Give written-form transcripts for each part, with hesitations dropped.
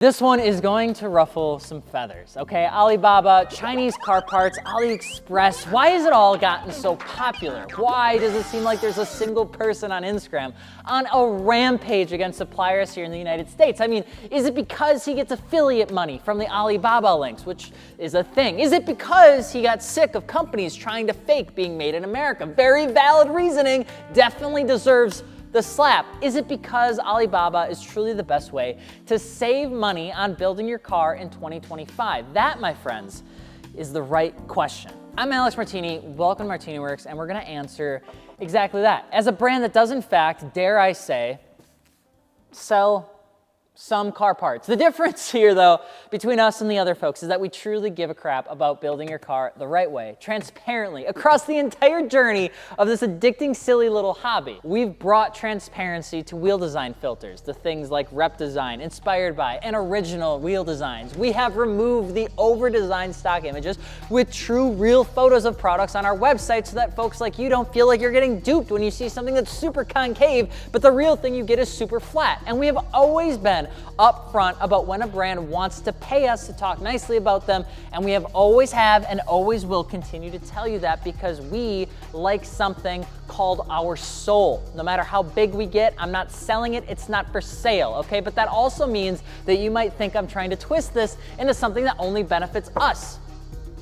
This one is going to ruffle some feathers, okay? Alibaba, Chinese car parts, AliExpress. Why has it all gotten so popular? Why does it seem like there's a single person on Instagram on a rampage against suppliers here in the United States? I mean, is it because he gets affiliate money from the Alibaba links, which is a thing? Is it because he got sick of companies trying to fake being made in America? Very valid reasoning, definitely deserves the slap. Is it because Alibaba is truly the best way to save money on building your car in 2025? That, my friends, is the right question. I'm Alex Martini, welcome to MartiniWorks, and we're gonna answer exactly that. As a brand that does in fact, dare I say, sell some car parts. The difference here though, between us and the other folks is that we truly give a crap about building your car the right way, transparently, across the entire journey of this addicting, silly little hobby. We've brought transparency to wheel design filters, the things like rep design, inspired by, and original wheel designs. We have removed the over-designed stock images with true, real photos of products on our website so that folks like you don't feel like you're getting duped when you see something that's super concave, but the real thing you get is super flat. And we have always been upfront about when a brand wants to pay us to talk nicely about them, and we always have and always will continue to tell you that because we like something called our soul. No matter how big we get, I'm not selling it, it's not for sale, okay? But that also means that you might think I'm trying to twist this into something that only benefits us.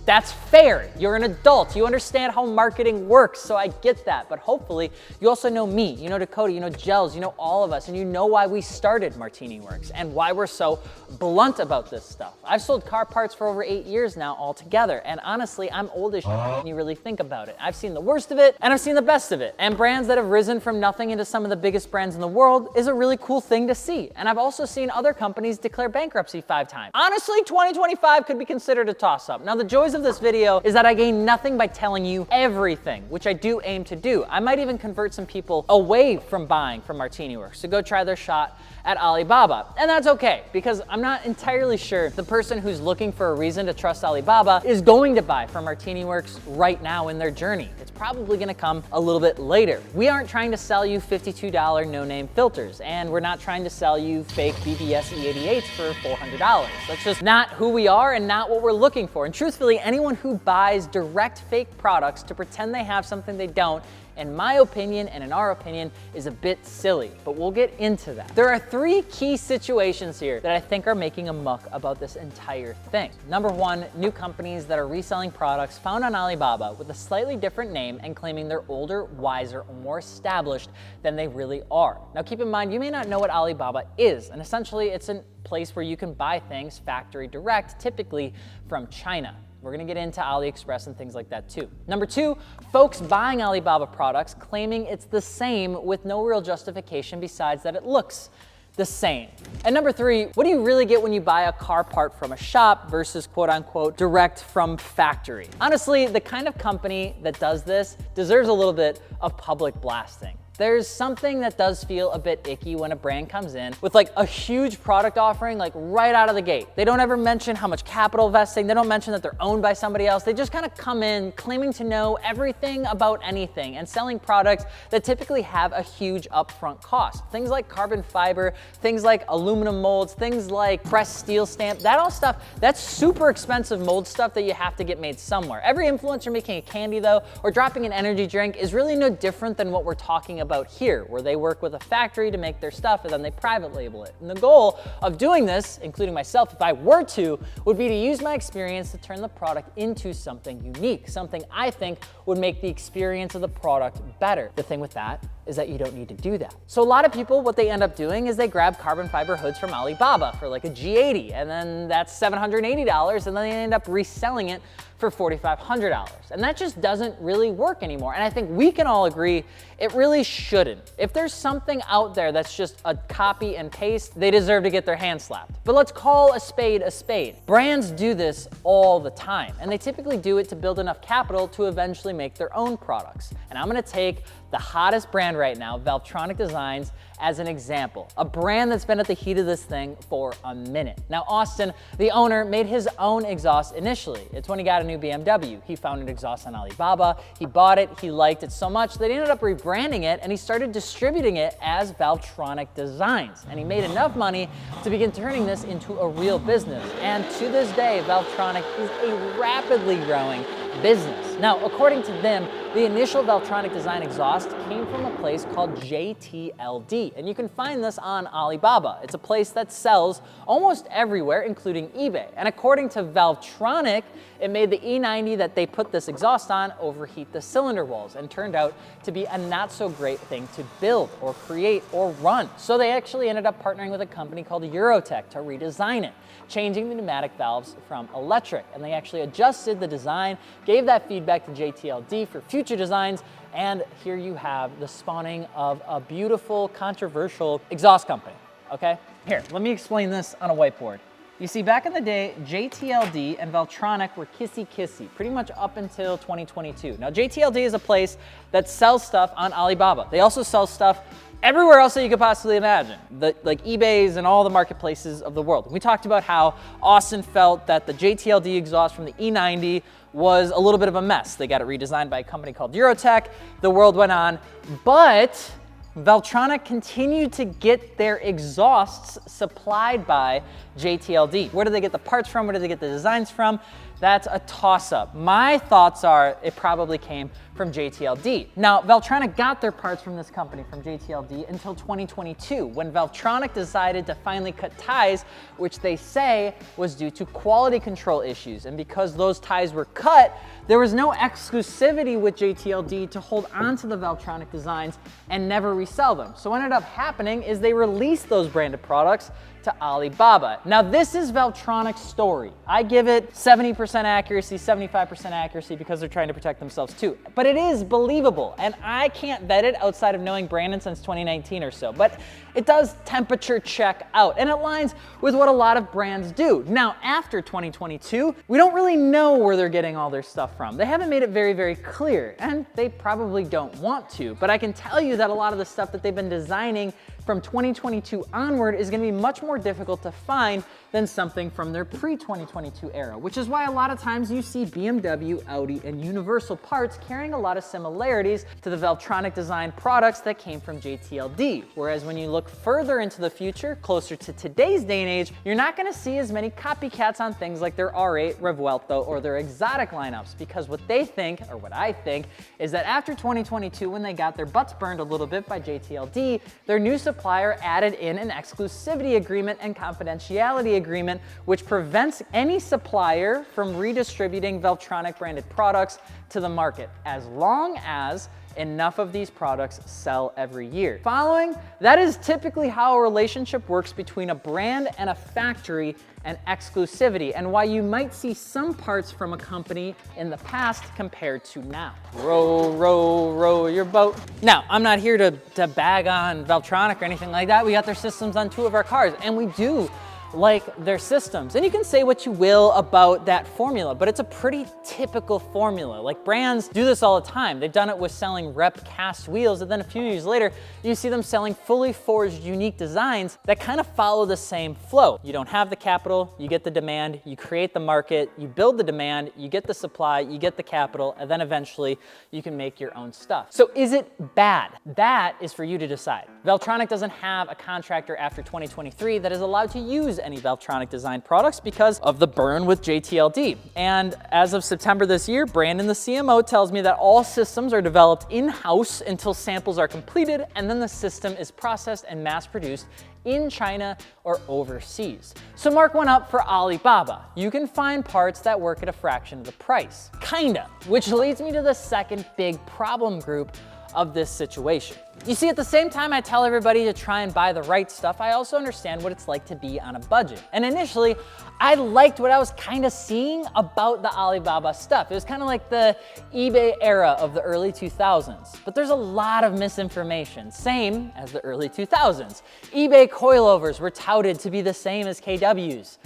That's fair. You're an adult. You understand how marketing works, so I get that. But hopefully, you also know me, you know Dakota, you know Gels, you know all of us, and you know why we started MartiniWorks and why we're so blunt about this stuff. I've sold car parts for over 8 years now altogether, and honestly, I'm old as shit when you really think about it. I've seen the worst of it, and I've seen the best of it. And brands that have risen from nothing into some of the biggest brands in the world is a really cool thing to see. And I've also seen other companies declare bankruptcy 5 times. Honestly, 2025 could be considered a toss-up. Now, the joys of this video is that I gain nothing by telling you everything, which I do aim to do. I might even convert some people away from buying from MartiniWorks to go try their shot at Alibaba. And that's okay, because I'm not entirely sure the person who's looking for a reason to trust Alibaba is going to buy from MartiniWorks right now in their journey. It's probably gonna come a little bit later. We aren't trying to sell you $52 no-name filters, and we're not trying to sell you fake BBS E88s for $400. That's just not who we are and not what we're looking for. And truthfully, anyone who buys direct fake products to pretend they have something they don't, in my opinion and in our opinion, is a bit silly, but we'll get into that. There are 3 key situations here that I think are making a muck about this entire thing. Number 1, new companies that are reselling products found on Alibaba with a slightly different name and claiming they're older, wiser, or more established than they really are. Now keep in mind, you may not know what Alibaba is, and essentially it's a place where you can buy things factory direct, typically from China. We're gonna get into AliExpress and things like that too. Number 2, folks buying Alibaba products claiming it's the same with no real justification besides that it looks the same. And number 3, what do you really get when you buy a car part from a shop versus quote unquote direct from factory? Honestly, the kind of company that does this deserves a little bit of public blasting. There's something that does feel a bit icky when a brand comes in with like a huge product offering like right out of the gate. They don't ever mention how much capital vesting, they don't mention that they're owned by somebody else. They just kind of come in claiming to know everything about anything and selling products that typically have a huge upfront cost. Things like carbon fiber, things like aluminum molds, things like pressed steel stamp, that all stuff, that's super expensive mold stuff that you have to get made somewhere. Every influencer making a candy though, or dropping an energy drink is really no different than what we're talking about here, where they work with a factory to make their stuff and then they private label it. And the goal of doing this, including myself if I were to, would be to use my experience to turn the product into something unique, something I think would make the experience of the product better. The thing with that is that you don't need to do that. So a lot of people, what they end up doing is they grab carbon fiber hoods from Alibaba for like a G80, and then that's $780, and then they end up reselling it for $4,500. And that just doesn't really work anymore. And I think we can all agree it really shouldn't. If there's something out there that's just a copy and paste, they deserve to get their hand slapped. But let's call a spade a spade. Brands do this all the time, and they typically do it to build enough capital to eventually make their own products. And I'm gonna take the hottest brand right now, Valtronic Designs, as an example, a brand that's been at the heat of this thing for a minute. Now, Austin, the owner, made his own exhaust initially. It's when he got a new BMW. He found an exhaust on Alibaba, he bought it, he liked it so much that he ended up rebranding it, and he started distributing it as Valtronic Designs. And he made enough money to begin turning this into a real business. And to this day, Valtronic is a rapidly growing business. Now, according to them, the initial Valtronic design exhaust came from a place called JTLD, and you can find this on Alibaba. It's a place that sells almost everywhere, including eBay. And according to Valtronic, it made the E90 that they put this exhaust on overheat the cylinder walls and turned out to be a not so great thing to build or create or run. So they actually ended up partnering with a company called Eurotech to redesign it, changing the pneumatic valves from electric. And they actually adjusted the design, gave that feedback to JTLD for future designs, and here you have the spawning of a beautiful, controversial exhaust company, okay? Here, let me explain this on a whiteboard. You see, back in the day, JTLD and Valtronic were kissy-kissy, pretty much up until 2022. Now, JTLD is a place that sells stuff on Alibaba. They also sell stuff everywhere else that you could possibly imagine, like eBays and all the marketplaces of the world. We talked about how Austin felt that the JTLD exhaust from the E90 was a little bit of a mess. They got it redesigned by a company called Eurotech. The world went on, but Valtronic continued to get their exhausts supplied by JTLD. Where do they get the parts from? Where do they get the designs from? That's a toss-up. My thoughts are it probably came from JTLD. Now, Valtronic got their parts from this company, from JTLD, until 2022, when Valtronic decided to finally cut ties, which they say was due to quality control issues. And because those ties were cut, there was no exclusivity with JTLD to hold on to the Valtronic designs and never resell them. So what ended up happening is they released those branded products to Alibaba. Now, this is Valtronic's story. I give it 70% accuracy, 75% accuracy because they're trying to protect themselves too. But it is believable, and I can't vet it outside of knowing Brandon since 2019 or so. But it does temperature check out, and it aligns with what a lot of brands do. Now, after 2022, we don't really know where they're getting all their stuff from. They haven't made it very, very clear, and they probably don't want to. But I can tell you that a lot of the stuff that they've been designing from 2022 onward is going to be much more difficult to find than something from their pre-2022 era, which is why a lot of times you see BMW, Audi, and Universal parts carrying a lot of similarities to the Valtronic design products that came from JTLD. Whereas when you look further into the future, closer to today's day and age, you're not going to see as many copycats on things like their R8, Revuelto, or their exotic lineups, because what they think, or what I think, is that after 2022, when they got their butts burned a little bit by JTLD, their new supplier added in an exclusivity agreement and confidentiality agreement, which prevents any supplier from redistributing Valtronic branded products to the market, as long as enough of these products sell every year. Following, that is typically how a relationship works between a brand and a factory and exclusivity, and why you might see some parts from a company in the past compared to now. Row, row, row your boat. Now, I'm not here to bag on Valtronic or anything like that. We got their systems on 2 of our cars, and we do like their systems. And you can say what you will about that formula, but it's a pretty typical formula. Like, brands do this all the time. They've done it with selling rep cast wheels, and then a few years later, you see them selling fully forged, unique designs that kind of follow the same flow. You don't have the capital, you get the demand, you create the market, you build the demand, you get the supply, you get the capital, and then eventually you can make your own stuff. So is it bad? That is for you to decide. Valtronic doesn't have a contractor after 2023 that is allowed to use any Valtronic design products because of the burn with JTLD. And as of September this year, Brandon, the CMO, tells me that all systems are developed in-house until samples are completed, and then the system is processed and mass-produced in China or overseas. So mark one up for Alibaba. You can find parts that work at a fraction of the price. Kinda. Which leads me to the second big problem group of this situation. You see, at the same time I tell everybody to try and buy the right stuff, I also understand what it's like to be on a budget. And initially, I liked what I was kind of seeing about the Alibaba stuff. It was kind of like the eBay era of the early 2000s. But there's a lot of misinformation, same as the early 2000s. eBay coilovers were touted to be the same as KWs.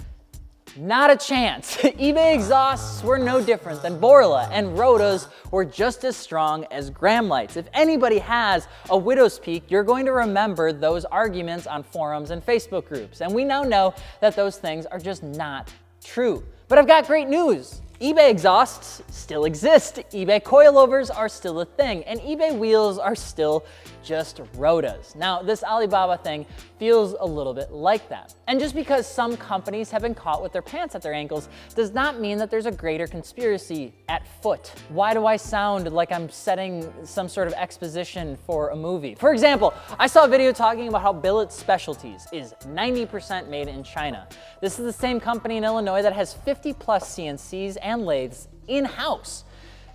Not a chance. eBay exhausts were no different than Borla, and rotas were just as strong as gram lights. If anybody has a widow's peak, you're going to remember those arguments on forums and Facebook groups. And we now know that those things are just not true. But I've got great news. eBay exhausts still exist, eBay coilovers are still a thing, and eBay wheels are still just rotas. Now, this Alibaba thing feels a little bit like that. And just because some companies have been caught with their pants at their ankles does not mean that there's a greater conspiracy at foot. Why do I sound like I'm setting some sort of exposition for a movie? For example, I saw a video talking about how Billet Specialties is 90% made in China. This is the same company in Illinois that has 50 plus CNCs and lathes in-house.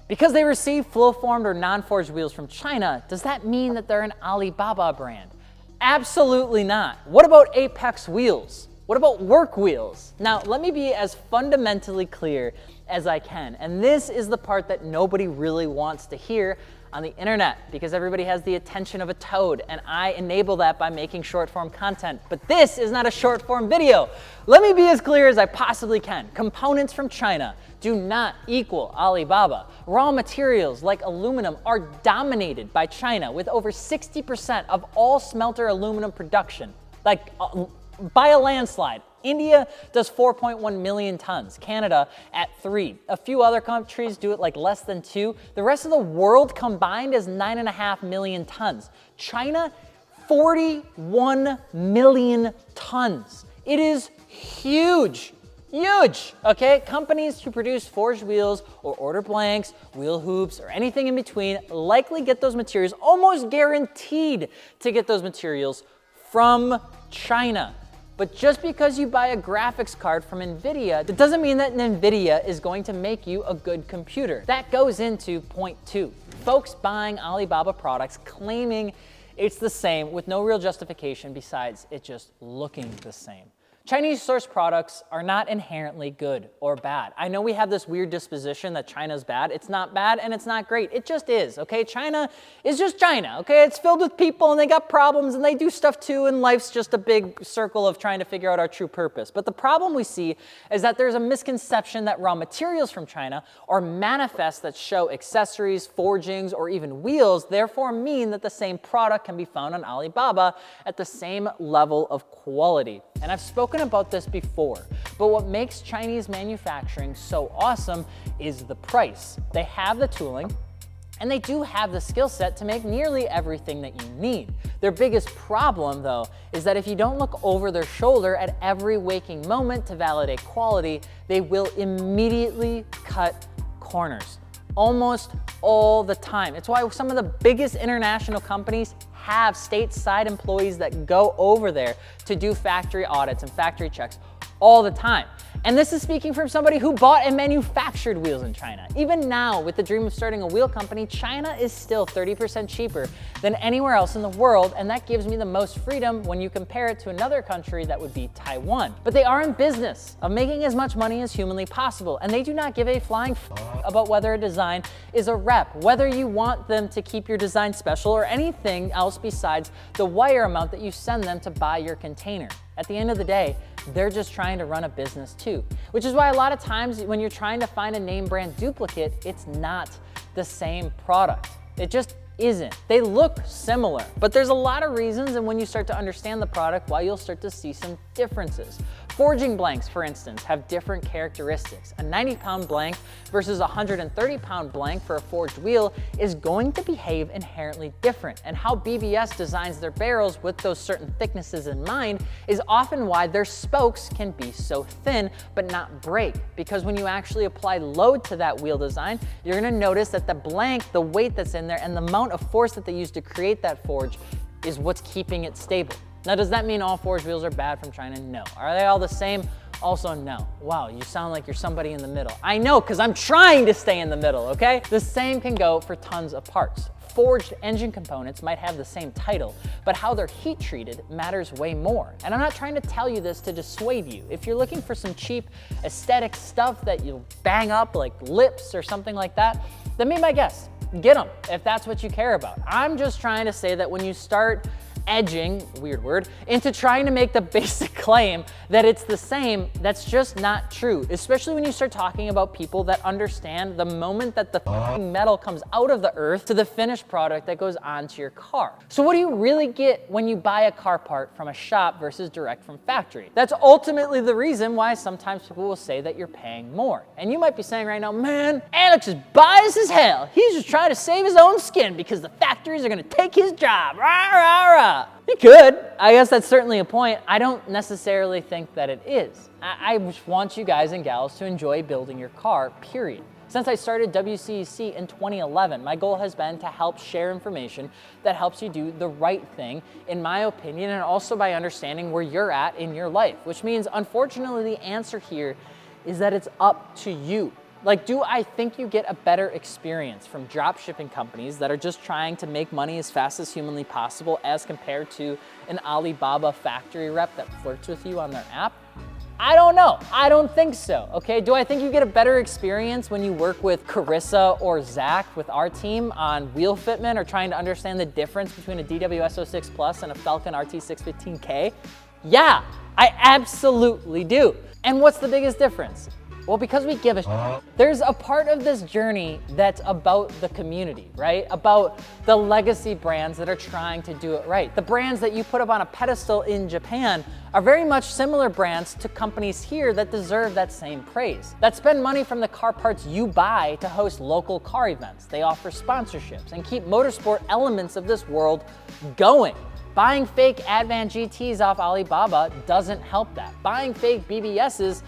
Because they receive flow-formed or non-forged wheels from China, does that mean that they're an Alibaba brand? Absolutely not. What about Apex wheels? What about work wheels? Now, let me be as fundamentally clear as I can. And this is the part that nobody really wants to hear on the internet, because everybody has the attention of a toad, and I enable that by making short form content. But this is not a short form video. Let me be as clear as I possibly can. Components from China do not equal Alibaba. Raw materials like aluminum are dominated by China, with over 60% of all smelter aluminum production, by a landslide. India does 4.1 million tons, Canada at 3. A few other countries do it like less than 2. The rest of the world combined is 9.5 million tons. China, 41 million tons. It is huge. Huge, okay? Companies who produce forged wheels or order blanks, wheel hoops, or anything in between likely get those materials, almost guaranteed to get those materials from China. But just because you buy a graphics card from NVIDIA, that doesn't mean that NVIDIA is going to make you a good computer. That goes into point 2. Folks buying Alibaba products claiming it's the same with no real justification besides it just looking the same. Chinese sourced products are not inherently good or bad. I know we have this weird disposition that China's bad. It's not bad and it's not great. It just is, okay? China is just China, okay? It's filled with people and they got problems and they do stuff too, and life's just a big circle of trying to figure out our true purpose. But the problem we see is that there's a misconception that raw materials from China or manifests that show accessories, forgings, or even wheels therefore mean that the same product can be found on Alibaba at the same level of quality. And I've spoken about this before, but what makes Chinese manufacturing so awesome is the price. They have the tooling, and they do have the skill set to make nearly everything that you need. Their biggest problem, though, is that if you don't look over their shoulder at every waking moment to validate quality, they will immediately cut corners. Almost all the time. It's why some of the biggest international companies have stateside employees that go over there to do factory audits and factory checks all the time. And this is speaking from somebody who bought and manufactured wheels in China. Even now, with the dream of starting a wheel company, China is still 30% cheaper than anywhere else in the world, and that gives me the most freedom when you compare it to another country that would be Taiwan. But they are in business of making as much money as humanly possible, and they do not give a flying about whether a design is a rep, whether you want them to keep your design special or anything else besides the wire amount that you send them to buy your container. At the end of the day, they're just trying to run a business too, which is why a lot of times when you're trying to find a name brand duplicate, it's not the same product. It just isn't. They look similar, but there's a lot of reasons, and when you start to understand the product, why you'll start to see some differences. Forging blanks, for instance, have different characteristics. A 90-pound blank versus a 130-pound blank for a forged wheel is going to behave inherently different, and how BBS designs their barrels with those certain thicknesses in mind is often why their spokes can be so thin but not break, because when you actually apply load to that wheel design, you're gonna notice that the blank, the weight that's in there, and the amount of force that they use to create that forge is what's keeping it stable. Now, does that mean all forged wheels are bad from China? No. Are they all the same? Also, no. Wow, you sound like you're somebody in the middle. I know, because I'm trying to stay in the middle, okay? The same can go for tons of parts. Forged engine components might have the same title, but how they're heat treated matters way more. And I'm not trying to tell you this to dissuade you. If you're looking for some cheap aesthetic stuff that you'll bang up like lips or something like that, then be my guest. Get them if that's what you care about. I'm just trying to say that when you start edging, weird word, into trying to make the basic claim that it's the same. That's just not true, especially when you start talking about people that understand the moment that the metal comes out of the earth to the finished product that goes onto your car. So what do you really get when you buy a car part from a shop versus direct from factory? That's ultimately the reason why sometimes people will say that you're paying more. And you might be saying right now, man, Alex is biased as hell. He's just trying to save his own skin because the factories are gonna take his job. Rah, rah, rah. You could. I guess that's certainly a point. I don't necessarily think that it is. I just want you guys and gals to enjoy building your car, period. Since I started WCEC in 2011, my goal has been to help share information that helps you do the right thing, in my opinion, and also by understanding where you're at in your life, which means, unfortunately, the answer here is that it's up to you. Like, do I think you get a better experience from drop shipping companies that are just trying to make money as fast as humanly possible as compared to an Alibaba factory rep that flirts with you on their app? I don't know. I don't think so, okay? Do I think you get a better experience when you work with Carissa or Zach with our team on wheel fitment or trying to understand the difference between a DWS-06 Plus and a Falcon RT615K? Yeah, I absolutely do. And what's the biggest difference? Well, because we give a shit. There's a part of this journey that's about the community, right? About the legacy brands that are trying to do it right. The brands that you put up on a pedestal in Japan are very much similar brands to companies here that deserve that same praise, that spend money from the car parts you buy to host local car events. They offer sponsorships and keep motorsport elements of this world going. Buying fake Advan GTs off Alibaba doesn't help that. Buying fake BBSs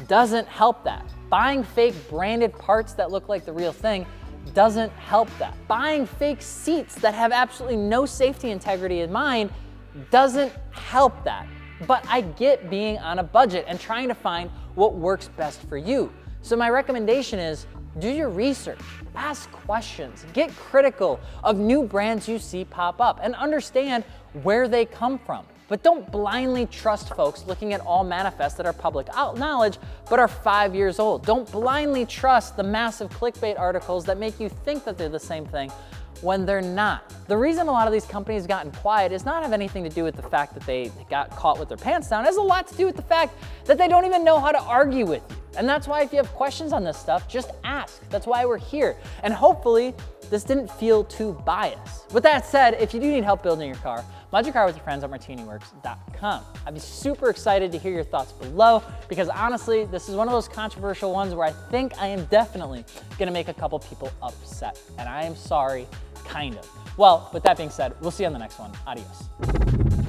doesn't help that. Buying fake branded parts that look like the real thing doesn't help that. Buying fake seats that have absolutely no safety integrity in mind doesn't help that. But I get being on a budget and trying to find what works best for you. So my recommendation is do your research, ask questions, get critical of new brands you see pop up, and understand where they come from. But don't blindly trust folks looking at all manifests that are public knowledge but are 5 years old. Don't blindly trust the massive clickbait articles that make you think that they're the same thing when they're not. The reason a lot of these companies have gotten quiet does not have anything to do with the fact that they got caught with their pants down. It has a lot to do with the fact that they don't even know how to argue with you. And that's why if you have questions on this stuff, just ask. That's why we're here. And hopefully this didn't feel too biased. With that said, if you do need help building your car, mod your car with your friends at MartiniWorks.com. I'd be super excited to hear your thoughts below because honestly, this is one of those controversial ones where I think I am definitely gonna make a couple people upset. And I am sorry, kind of. Well, with that being said, we'll see you on the next one. Adios.